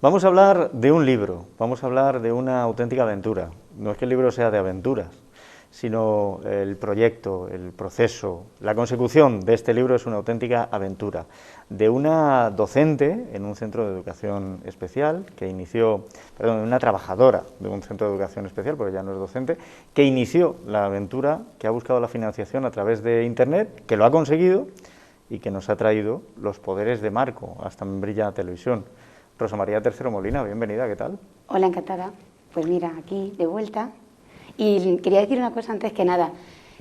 Vamos a hablar de un libro, vamos a hablar de una auténtica aventura. No es que el libro sea de aventuras, sino el proyecto, el proceso, la consecución de este libro es una auténtica aventura. De una docente en un centro de educación especial, que inició, perdón, una trabajadora de un centro de educación especial, porque ya no es docente, que inició la aventura, que ha buscado la financiación a través de Internet, que lo ha conseguido y que nos ha traído los poderes de Marco hasta Membrilla Televisión. Rosa María Tercero Molina, bienvenida, ¿qué tal? Hola, encantada. Pues mira, aquí de vuelta. Y quería decir una cosa antes que nada.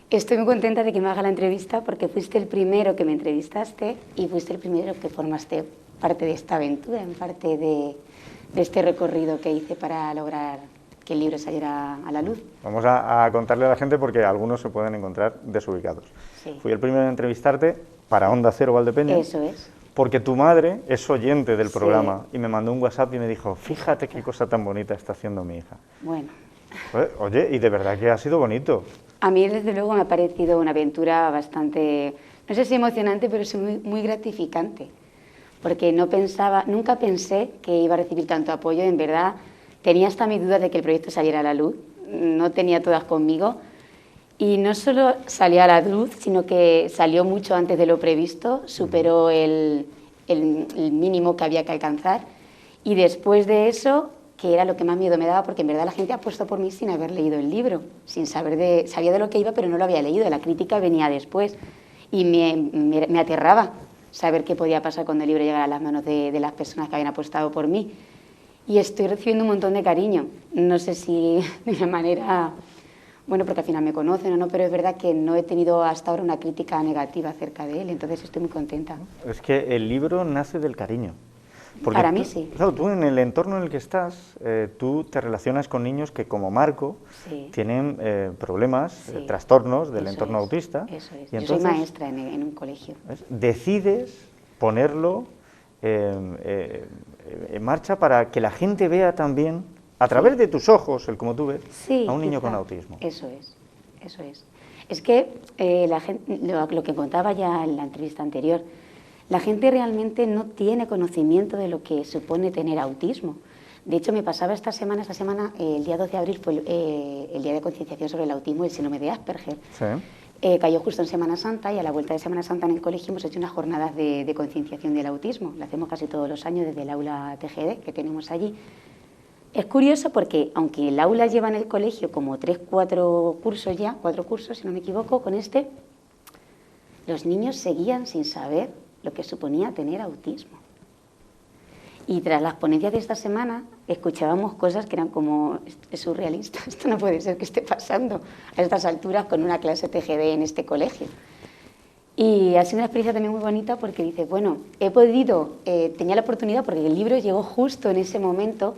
Estoy muy contenta de que me haga la entrevista porque fuiste el primero que me entrevistaste y fuiste el primero que formaste parte de esta aventura, en parte de este recorrido que hice para lograr que el libro saliera a la luz. Vamos a contarle a la gente porque algunos se pueden encontrar desubicados. Sí. Fui el primero en entrevistarte para Onda Cero Valdepeñas. Eso es. Porque tu madre es oyente del Sí. programa y me mandó un WhatsApp y me dijo, fíjate qué cosa tan bonita está haciendo mi hija. Bueno. Oye, y de verdad que ha sido bonito. A mí, desde luego, me ha parecido una aventura bastante, no sé si emocionante, pero sí muy gratificante. Porque nunca pensé que iba a recibir tanto apoyo. En verdad, tenía hasta mis dudas de que el proyecto saliera a la luz. No tenía todas conmigo. Y no solo salió a la luz, sino que salió mucho antes de lo previsto, superó el mínimo que había que alcanzar. Y después de eso, que era lo que más miedo me daba, porque en verdad la gente ha apostado por mí sin haber leído el libro, sin saber sabía de lo que iba, pero no lo había leído, la crítica venía después. Y me aterraba saber qué podía pasar cuando el libro llegara a las manos de las personas que habían apostado por mí. Y estoy recibiendo un montón de cariño. No sé si de una manera... Bueno, porque al final me conocen o no, pero es verdad que no he tenido hasta ahora una crítica negativa acerca de él, entonces estoy muy contenta. Es que el libro nace del cariño. Porque Para mí sí. Claro, tú en el entorno en el que estás, tú te relacionas con niños que, como Marco, Sí. tienen problemas, Sí. Trastornos del Eso entorno es, autista. Eso es. Y Yo soy entonces, maestra en un colegio. decides ponerlo en marcha para que la gente vea también, a través de tus ojos, el como tú ves, Sí, a un niño quizá. con autismo. Eso es, eso es. Es que la gente, lo que contaba ya en la entrevista anterior, la gente realmente no tiene conocimiento de lo que supone tener autismo. De hecho, me pasaba esta semana, el día 12 de abril fue el día de concienciación sobre el autismo y el síndrome de Asperger. Sí. Cayó justo en Semana Santa y a la vuelta de Semana Santa en el colegio hemos hecho unas jornadas de concienciación del autismo. Lo hacemos casi todos los años desde el aula TGD que tenemos allí. Es curioso porque, aunque el aula lleva en el colegio como 4 cursos, si no me equivoco, con los niños seguían sin saber lo que suponía tener autismo. Y tras las ponencias de esta semana, escuchábamos cosas que eran como, es surrealista, esto no puede ser que esté pasando a estas alturas con una clase TGD en este colegio. Y ha sido una experiencia también muy bonita porque dices, bueno, tenía la oportunidad porque el libro llegó justo en ese momento.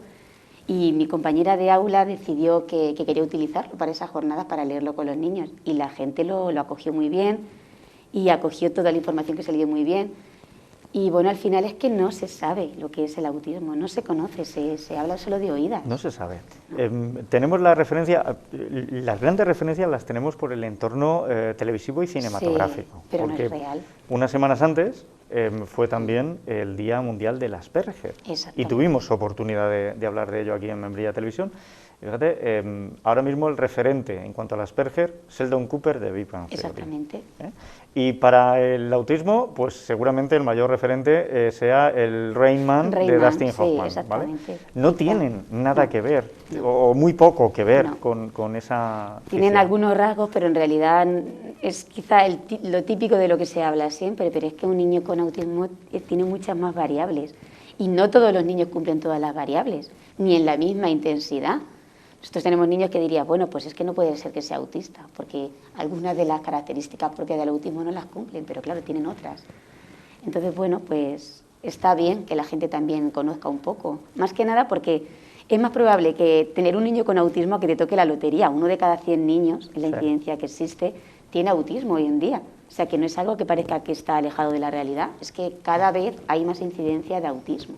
Y mi compañera de aula decidió que quería utilizarlo para esas jornadas, para leerlo con los niños. Y la gente lo acogió muy bien y acogió toda la información que se le dio muy bien. Y bueno, al final es que no se sabe lo que es el autismo, no se conoce, se habla solo de oídas. No se sabe. Tenemos la referencia, las grandes referencias las tenemos por el entorno televisivo y cinematográfico. Sí, pero porque no es real. Unas semanas antes fue también el Día Mundial del Asperger. Y tuvimos oportunidad de hablar de ello aquí en Membrilla Televisión. Fíjate, ahora mismo el referente en cuanto al Asperger, Sheldon Cooper de Big Bang Theory. Exactamente. Y para el autismo, pues seguramente el mayor referente sea el Rain Man de Dustin Hoffman. Sí, ¿vale? No tienen nada que ver, o muy poco que ver con esa... Tienen algunos rasgos, pero en realidad es quizá lo típico de lo que se habla siempre, pero es que un niño con autismo tiene muchas más variables. Y no todos los niños cumplen todas las variables, ni en la misma intensidad. Nosotros tenemos niños que dirían, bueno, pues es que no puede ser que sea autista, porque algunas de las características propias del autismo no las cumplen, pero claro, tienen otras. Entonces, bueno, pues está bien que la gente también conozca un poco. Más que nada porque es más probable que tener un niño con autismo que te toque la lotería. 1 de cada 100 niños, en la incidencia que existe, tiene autismo hoy en día. O sea, que no es algo que parezca que está alejado de la realidad, es que cada vez hay más incidencia de autismo.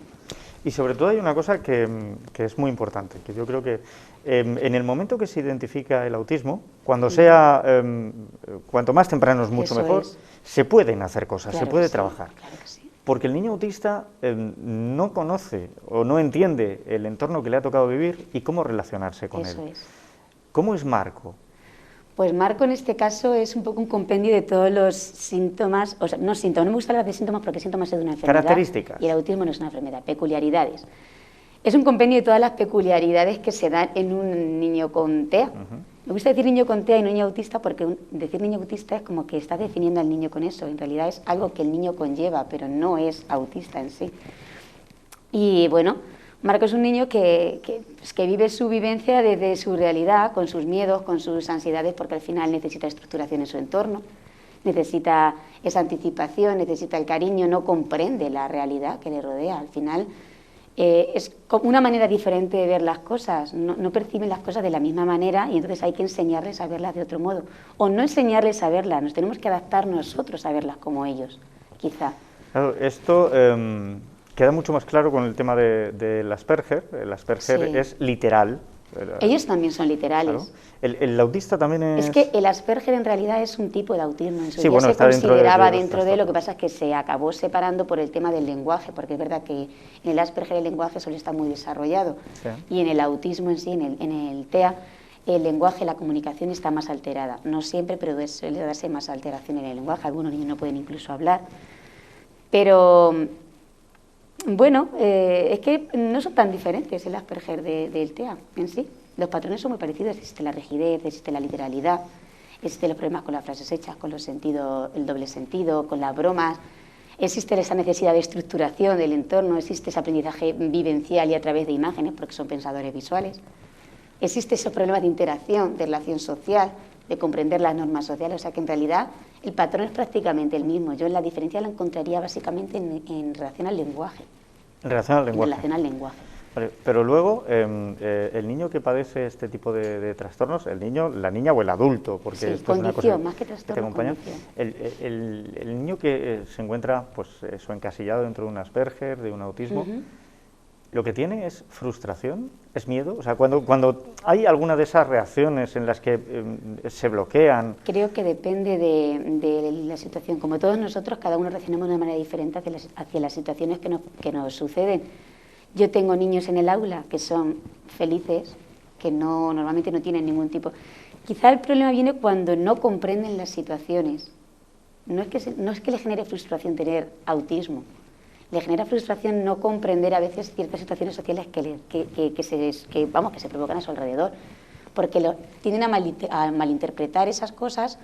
Y sobre todo hay una cosa que es muy importante, que yo creo que en el momento que se identifica el autismo, cuando cuanto más temprano es mucho mejor, se pueden hacer cosas, Claro se puede que sí, trabajar. claro que sí. Porque el niño autista no conoce o no entiende el entorno que le ha tocado vivir y cómo relacionarse con él. Eso es. ¿Cómo es Marco? Pues Marco en este caso es un poco un compendio de todos los síntomas, o sea, no síntomas, no me gusta hablar de síntomas porque síntomas es de una enfermedad. Características. Y el autismo no es una enfermedad, peculiaridades. Es un compendio de todas las peculiaridades que se dan en un niño con TEA. Me gusta decir niño con TEA y no niño autista porque decir niño autista es como que estás definiendo al niño con eso. En realidad es algo que el niño conlleva, pero no es autista en sí. Y bueno, Marco es un niño que vive su vivencia desde su realidad, con sus miedos, con sus ansiedades, porque al final necesita estructuración en su entorno, necesita esa anticipación, necesita el cariño, no comprende la realidad que le rodea. Al final es como una manera diferente de ver las cosas, no perciben las cosas de la misma manera y entonces hay que enseñarles a verlas de otro modo. O no enseñarles a verlas, nos tenemos que adaptar nosotros a verlas como ellos, quizá. Claro, esto queda mucho más claro con el tema del Asperger. El Asperger Sí. es literal. Ellos también son literales. Claro. El autista también es... Es que el Asperger en realidad es un tipo de autismo. En su Sí, día bueno, se está dentro de consideraba los dentro de, lo que trastornos. pasa es que se acabó separando por el tema del lenguaje, porque es verdad que en el Asperger el lenguaje solo está muy desarrollado Sí. y en el autismo en sí, en el TEA, el lenguaje, la comunicación está más alterada. No siempre, pero suele darse más alteración en el lenguaje. Algunos niños no pueden incluso hablar. Pero bueno, es que no son tan diferentes el Asperger del TEA en sí. Los patrones son muy parecidos, existe la rigidez, existe la literalidad, existen los problemas con las frases hechas, con los sentidos, el doble sentido, con las bromas, existe esa necesidad de estructuración del entorno, existe ese aprendizaje vivencial y a través de imágenes, porque son pensadores visuales, existe esos problemas de interacción, de relación social, de comprender las normas sociales, o sea que en realidad el patrón es prácticamente el mismo. Yo la diferencia la encontraría básicamente en relación al lenguaje. En relación al lenguaje. En relación al lenguaje. Vale, pero luego, el niño que padece este tipo de trastornos, el niño, la niña o el adulto, porque Sí, esto es una condición, cosa más que que te trastorno, acompaña, condición. el niño que se encuentra pues eso, encasillado dentro de un Asperger, de un autismo, lo que tiene es frustración, es miedo. O sea, cuando hay alguna de esas reacciones en las que se bloquean... Creo que depende de la situación. Como todos nosotros, cada uno reaccionamos de una manera diferente hacia las situaciones que nos suceden. Yo tengo niños en el aula que son felices, que normalmente no tienen ningún tipo. Quizá el problema viene cuando no comprenden las situaciones. No es que le genere frustración tener autismo. Le genera frustración no comprender a veces ciertas situaciones sociales que se provocan a su alrededor, porque tienden a malinterpretar esas cosas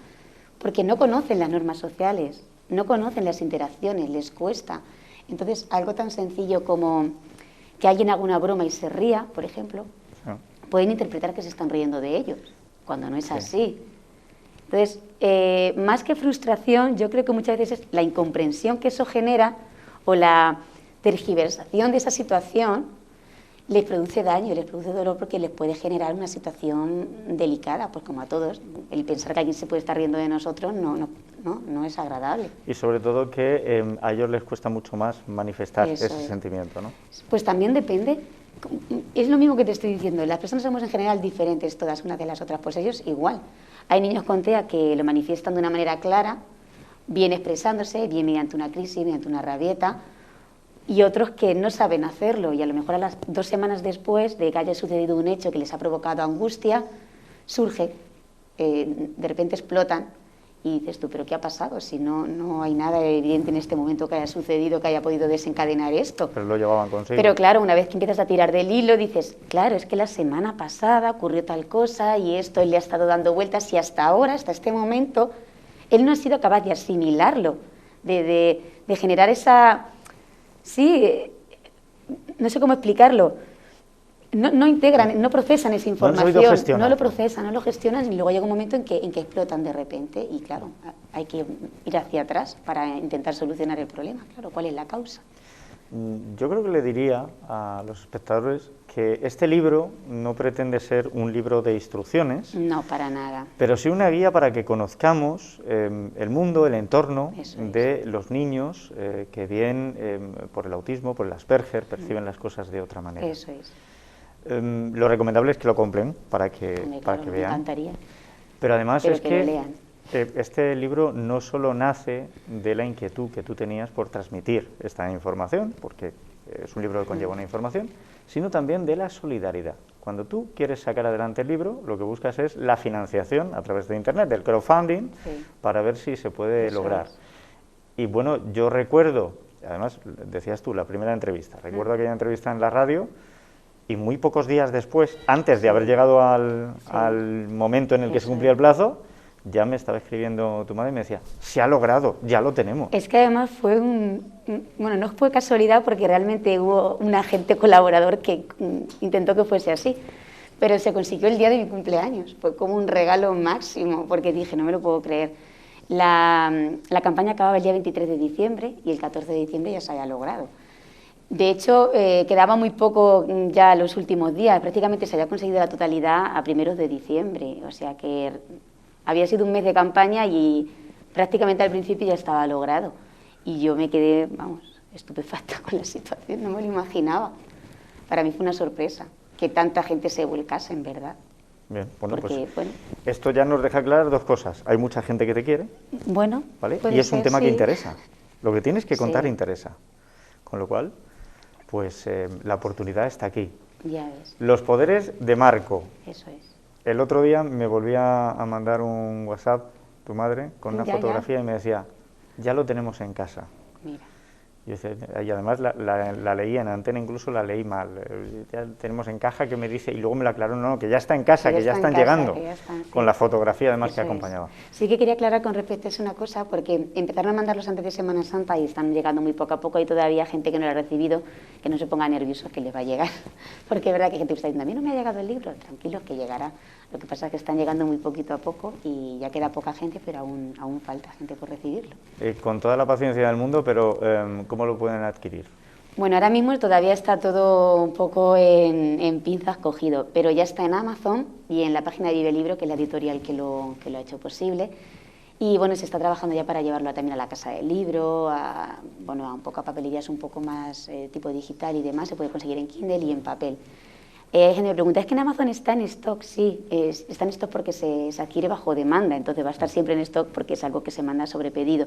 porque no conocen las normas sociales, no conocen las interacciones, les cuesta. Entonces, algo tan sencillo como que alguien haga una broma y se ría, por ejemplo, pueden interpretar que se están riendo de ellos, cuando no es así. Entonces, más que frustración, yo creo que muchas veces es la incomprensión que eso genera o la tergiversación de esa situación les produce daño, les produce dolor porque les puede generar una situación delicada, pues como a todos. El pensar que alguien se puede estar riendo de nosotros no es agradable. Y sobre todo que a ellos les cuesta mucho más manifestar ese sentimiento, ¿no? Pues también depende, es lo mismo que te estoy diciendo, las personas somos en general diferentes todas unas de las otras, pues ellos igual. Hay niños con TEA que lo manifiestan de una manera clara, bien expresándose, bien mediante una crisis, mediante una rabieta, y otros que no saben hacerlo y a lo mejor a las 2 semanas después de que haya sucedido un hecho que les ha provocado angustia, surge, de repente explotan y dices tú, ¿pero qué ha pasado? Si no hay nada evidente en este momento que haya sucedido, que haya podido desencadenar esto. Pero lo llevaban consigo. Pero claro, una vez que empiezas a tirar del hilo, dices, claro, es que la semana pasada ocurrió tal cosa y esto él le ha estado dando vueltas y hasta ahora, hasta este momento, él no ha sido capaz de asimilarlo, de generar esa... Sí, no sé cómo explicarlo. No integran, no procesan esa información, no lo procesan, no lo gestionan y luego llega un momento en que explotan de repente y claro, hay que ir hacia atrás para intentar solucionar el problema. Claro, ¿cuál es la causa? Yo creo que le diría a los espectadores que este libro no pretende ser un libro de instrucciones. No, para nada. Pero sí una guía para que conozcamos el mundo, el entorno de los niños que bien por el autismo, por el Asperger, perciben las cosas de otra manera. Eso es. Lo recomendable es que lo compren para que Claro, vean. me encantaría. Pero además Pero es que lo lean. Este libro no solo nace de la inquietud que tú tenías por transmitir esta información, porque es un libro que conlleva una información, sino también de la solidaridad. Cuando tú quieres sacar adelante el libro, lo que buscas es la financiación a través de Internet, del crowdfunding, para ver si se puede lograr. Y bueno, yo recuerdo, además decías tú, la primera entrevista, recuerdo aquella entrevista en la radio, y muy pocos días después, antes de haber llegado al momento en el que se cumplía el plazo, ya me estaba escribiendo tu madre y me decía, se ha logrado, ya lo tenemos. Es que además fue bueno, no fue casualidad porque realmente hubo un agente colaborador que intentó que fuese así, pero se consiguió el día de mi cumpleaños, fue como un regalo máximo, porque dije, no me lo puedo creer. La campaña acababa el día 23 de diciembre y el 14 de diciembre ya se había logrado. De hecho, quedaba muy poco ya los últimos días, prácticamente se había conseguido la totalidad a primeros de diciembre, o sea que había sido un mes de campaña y prácticamente al principio ya estaba logrado. Y yo me quedé, vamos, estupefacta con la situación, no me lo imaginaba. Para mí fue una sorpresa que tanta gente se volcase, en verdad. Bien, bueno, porque, pues esto ya nos deja claras dos cosas. Hay mucha gente que te quiere, bueno, ¿vale? Y es un tema que interesa. Lo que tienes que contar interesa. Con lo cual, pues la oportunidad está aquí. Ya ves. Los poderes de Marco. Eso es. El otro día me volvía a mandar un WhatsApp tu madre con una fotografía y me decía, ya lo tenemos en casa. Mira. Y además la leí en antena, incluso la leí mal. Ya tenemos en caja que me dice, y luego me la aclaró, no, que ya está en casa, que ya están llegando, con la fotografía además que acompañaba. Sí que quería aclarar con respecto a eso una cosa, porque empezaron a mandarlos antes de Semana Santa y están llegando muy poco a poco, y todavía gente que no lo ha recibido, que no se ponga nerviosos que les va a llegar. Porque es verdad que hay gente que está diciendo, a mí no me ha llegado el libro, tranquilos que llegará. Lo que pasa es que están llegando muy poquito a poco y ya queda poca gente, pero aún falta gente por recibirlo. Con toda la paciencia del mundo, pero ¿cómo lo pueden adquirir? Bueno, ahora mismo todavía está todo un poco en pinzas cogido, pero ya está en Amazon y en la página de Vive Libro, que es la editorial que lo ha hecho posible. Y bueno, se está trabajando ya para llevarlo también a la Casa del Libro, a un poco a papelerías un poco más tipo digital y demás. Se puede conseguir en Kindle y en papel. Hay gente que me pregunta, ¿es que en Amazon está en stock? Sí, está en stock porque se adquiere bajo demanda, entonces va a estar siempre en stock porque es algo que se manda sobre pedido.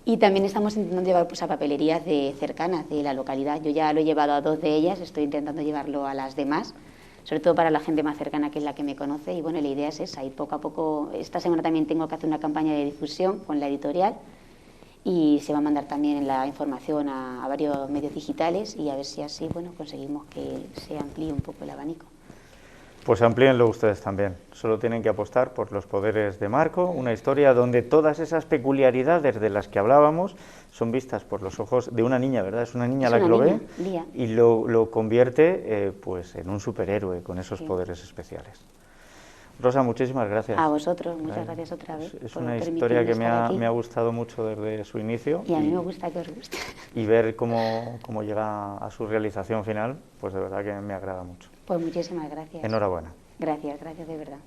Y también estamos intentando llevar a papelerías cercanas de la localidad. Yo ya lo he llevado a 2 de ellas, estoy intentando llevarlo a las demás, sobre todo para la gente más cercana, que es la que me conoce. Y bueno, la idea es esa, y poco a poco, esta semana también tengo que hacer una campaña de difusión con la editorial, y se va a mandar también la información a varios medios digitales, y a ver si así conseguimos que se amplíe un poco el abanico. Pues amplíenlo ustedes también. Solo tienen que apostar por Los poderes de Marco, una historia donde todas esas peculiaridades de las que hablábamos son vistas por los ojos de una niña, ¿verdad? Es una niña la que lo ve y lo convierte pues en un superhéroe con esos poderes especiales. Rosa, muchísimas gracias. A vosotros, muchas gracias otra vez. Es una historia que me ha gustado mucho desde su inicio. Y a mí me gusta que os guste. Y ver cómo llega a su realización final, pues de verdad que me agrada mucho. Pues muchísimas gracias. Enhorabuena. Gracias de verdad.